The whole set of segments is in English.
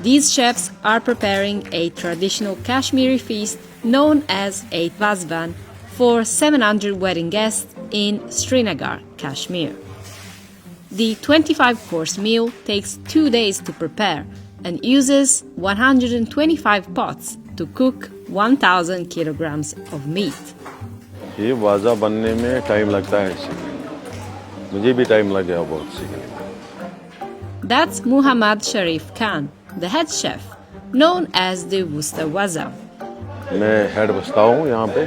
These chefs are preparing a traditional Kashmiri feast known as a Wazwan for 700 wedding guests in Srinagar, Kashmir. The 25-course meal takes 2 days to prepare and uses 125 pots to cook 1,000 kilograms of meat. ये वाजा बनने में time लगता है सीखने में। मुझे भी टाइम लग गया बहुत सीखने में। That's Muhammad Sharif Khan, the head chef, known as the Wusta Waza. मैं हेड बस्ता हूँ यहाँ पे।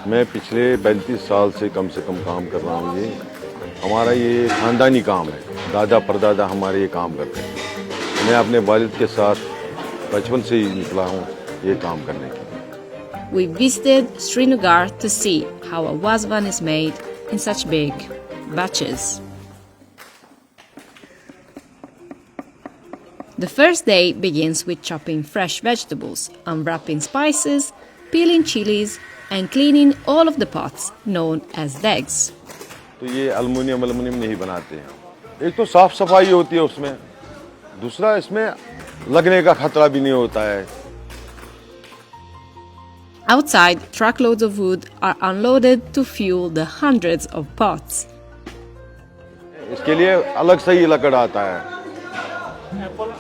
मैं पिछले 35 साल से कम काम कर रहा हूँ। ये हमारा ये खानदानी काम है। दादा परदादा हमारे ये काम करते हैं। मैं अपने वालिद के साथ बचपन से ही निकला हूँ ये काम करने के लिए। We visited Srinagar to see how a Wazwan is made in such big batches. The first day begins with chopping fresh vegetables, unwrapping spices, peeling chilies, and cleaning all of the pots known as degs. तो ये aluminium नहीं बनाते हैं। एक तो साफ सफाई होती है उसमें, दूसरा इसमें लगने का खतरा भी नहीं होता है। Outside, truckloads of wood are unloaded to fuel the hundreds of pots. इसके लिए अलग से ही लकड़ आता है।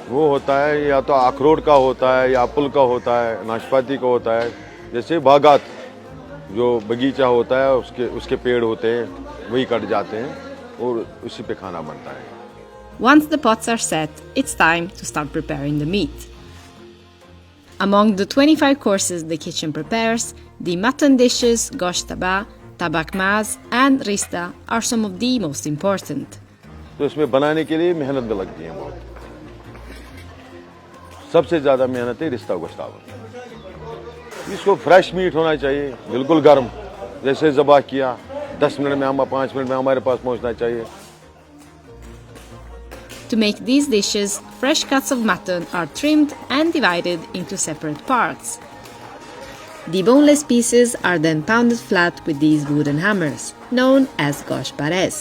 वो होता है या तो अखरोट का होता है या एप्पल का होता है, नाशपाती का होता है। जैसे बागात जो बगीचा होता है उसके पेड़ होते हैं, वही कट जाते हैं और उसी पे खाना बनता है। Once the pots are set, it's time to start preparing the meat. Among the 25 courses the kitchen prepares, the mutton dishes, gosh taba, tabak maz, and rista are some of the most important. तो इसमें बनाने के लिए मेहनत भी लगती है बहुत। सबसे ज्यादा मेहनत है रिश्ता गोश्तावर। इसको फ्रेश मीट होना चाहिए, बिल्कुल गर्म, जैसे ज़बाह किया 10 मिनट में 5 मिनट में हमारे पास पहुंचना चाहिए। To make these dishes, fresh cuts of mutton are trimmed and divided into separate parts. The boneless pieces are then pounded flat with these wooden hammers, known as gosh bares.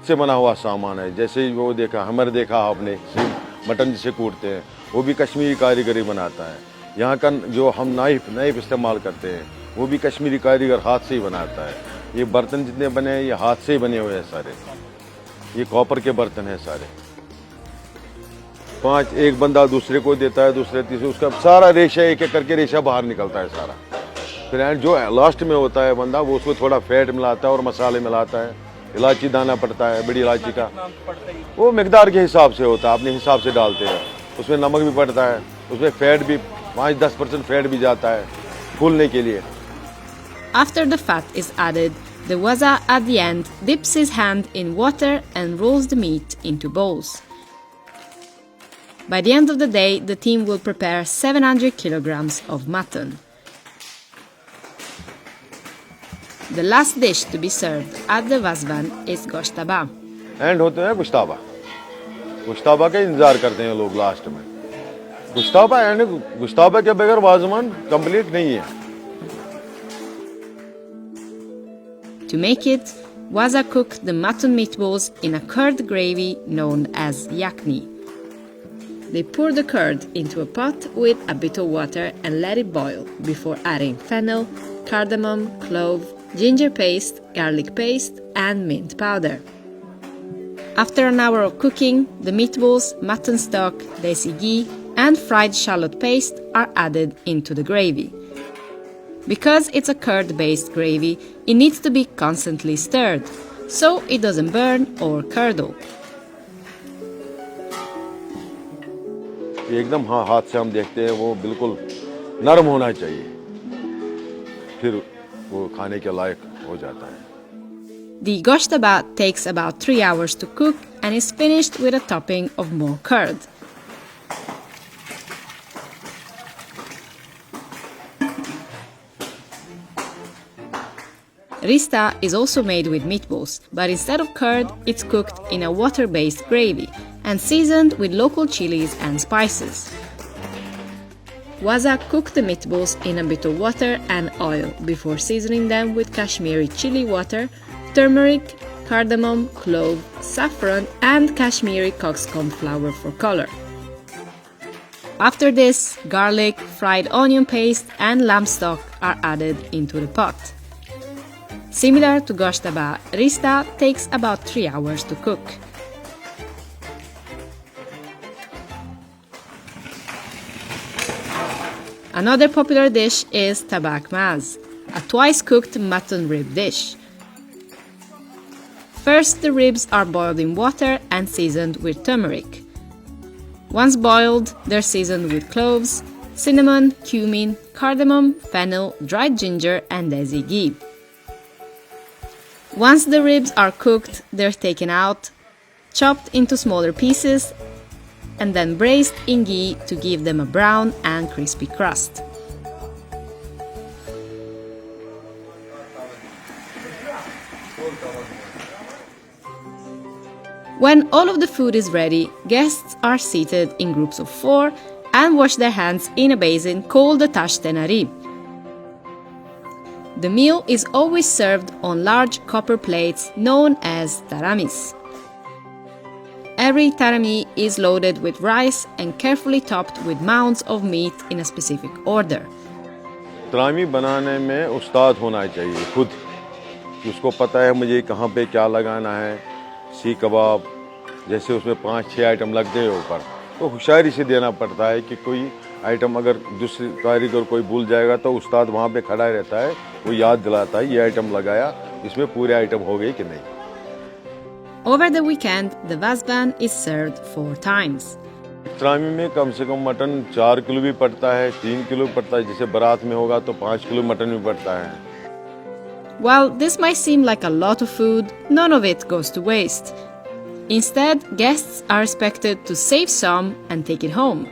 से बना हुआ सामान है, जैसे वो देखा हमर देखा आपने मटन जिसे कूटते हैं, वो भी कश्मीरी कारीगरी बनाता है। यहाँ का जो हम नाइफ इस्तेमाल करते हैं, वो भी कश्मीरी कारीगर हाथ से ही बनाता है। ये बर्तन जितने बने हैं ये हाथ से ही बने हुए हैं सारे। ये कॉपर के बर्तन हैं सारे। 5 एक बंदा दूसरे को देता है, दूसरे तीसरे, उसका सारा रेशा एक एक करके रेशा बाहर निकलता है सारा। फिर जो लास्ट में होता है बंदा, वो उसको थोड़ा फैट मिलाता है और मसाले मिलाता है। इलायची दाना पड़ता है, बड़ी इलायची का, वो मिकदार के हिसाब से होता है, अपने हिसाब से डालते हैं। उसमें नमक भी पड़ता है, उसमें फैट भी 5-10% फैट भी जाता है फूलने के लिए। After the fat is added, the waza at the end dips his hand in water and rolls the meat into bowls. By the end of the day, the team will prepare 700 kilograms of mutton. The last dish to be served at the Wazwan is gosh taba. And होते हैं गुश्ताबा। गुश्ताबा का इंतजार करते हैं लोग last में। Gushtaba and gushtaba के बगैर वाज़वान कंप्लीट नहीं है। To make it, Waza cooked the mutton meatballs in a curd gravy known as yakni. They pour the curd into a pot with a bit of water and let it boil before adding fennel, cardamom, clove, ginger paste, garlic paste, and mint powder. After an hour of cooking, the meatballs, mutton stock, desi ghee, and fried shallot paste are added into the gravy. Because it's a curd-based gravy, it needs to be constantly stirred, so it doesn't burn or curdle. एकदम हाथ से हम देखते हैं वो बिल्कुल नरम होना चाहिए, फिर वो खाने के लायक हो जाता है। The gosh taba takes about 3 hours to cook and is finished with a topping of more curd. Rista is also made with meatballs, but instead of curd, it's cooked in a water-based gravy and seasoned with local chilies and spices. Waza cooked the meatballs in a bit of water and oil before seasoning them with Kashmiri chili water, turmeric, cardamom, clove, saffron, and Kashmiri cockscomb flour for color. After this, garlic, fried onion paste, and lamb stock are added into the pot. Similar to goshtaba, rista takes about 3 hours to cook. Another popular dish is tabak maz, a twice-cooked mutton rib dish. First, the ribs are boiled in water and seasoned with turmeric. Once boiled, they're seasoned with cloves, cinnamon, cumin, cardamom, fennel, dried ginger, and desi ghee. Once the ribs are cooked, they're taken out, chopped into smaller pieces, and then braised in ghee to give them a brown and crispy crust. When all of the food is ready, guests are seated in groups of 4 and wash their hands in a basin called the tash tenari. The meal is always served on large copper plates known as taramis. Every tarami is loaded with rice and carefully topped with mounds of meat in a specific order. तरामी बनाने में उस्ताद होना चाहिए खुद, उसको पता है मुझे कहाँ पे क्या लगाना है। सी कबाब जैसे उसमें 5-6 आइटम लगते हैं ऊपर, तो होशियारी से देना पड़ता है कि कोई आइटम अगर दूसरी कारीगर कोई भूल जाएगा तो उस्ताद वहाँ पे खड़ा रहता है, वो याद दिलाता है ये आइटम लगाया, इसमें पूरे आइटम हो गए कि नहीं। Over the weekend, the Wazwan is served 4 times. तरामी में कम से कम मटन 4 किलो भी पड़ता है, 3 किलो पड़ता है, जैसे बारात में होगा तो 5 किलो मटन भी पड़ता है। While this might seem like a lot of food, none of it goes to waste. Instead, guests are expected to save some and take it home.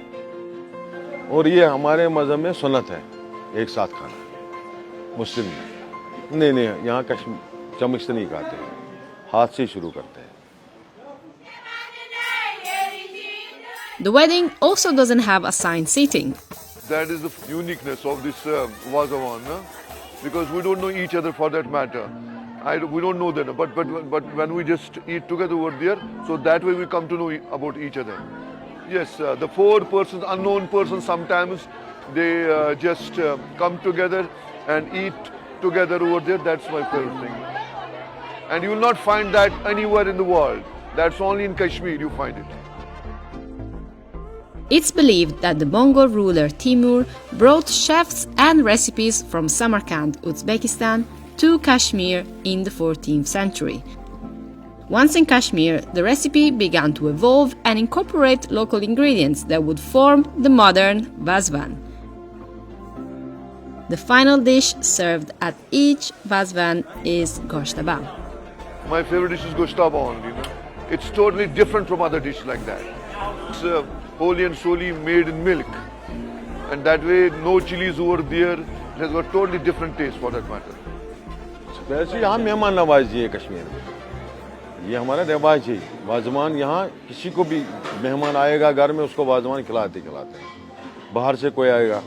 और ये हमारे मज़हब में सुन्नत है, एक साथ खाना। मुस्लिम में नहीं, यहाँ चम्मच से नहीं खाते, हाथ से शुरू करते हैं। The wedding also doesn't have assigned seating. That is the uniqueness of this Wazwan, because we don't know each other for that matter. We don't know them, but when we just eat together over there, so that way we come to know about each other. Yes, the 4 persons, unknown persons, sometimes they just come together and eat together over there. That's my favorite thing. And you will not find that anywhere in the world. That's only in Kashmir you find it. It's believed that the Mongol ruler Timur brought chefs and recipes from Samarkand, Uzbekistan, to Kashmir in the 14th century. Once in Kashmir, the recipe began to evolve and incorporate local ingredients that would form the modern Wazwan. The final dish served at each Wazwan is goshtaba. My favorite dish is goshtaba only. It's totally different from other dishes like that. It's wholly and solely made in milk, and that way no chilies over there. It has got totally different taste for that matter. वैसे यहाँ मेहमान नवाजी है कश्मीर में, ये हमारा रिवाज है। वाजवान यहाँ किसी को भी मेहमान आएगा घर में, उसको वाजवान खिलाते हैं। बाहर से कोई आएगा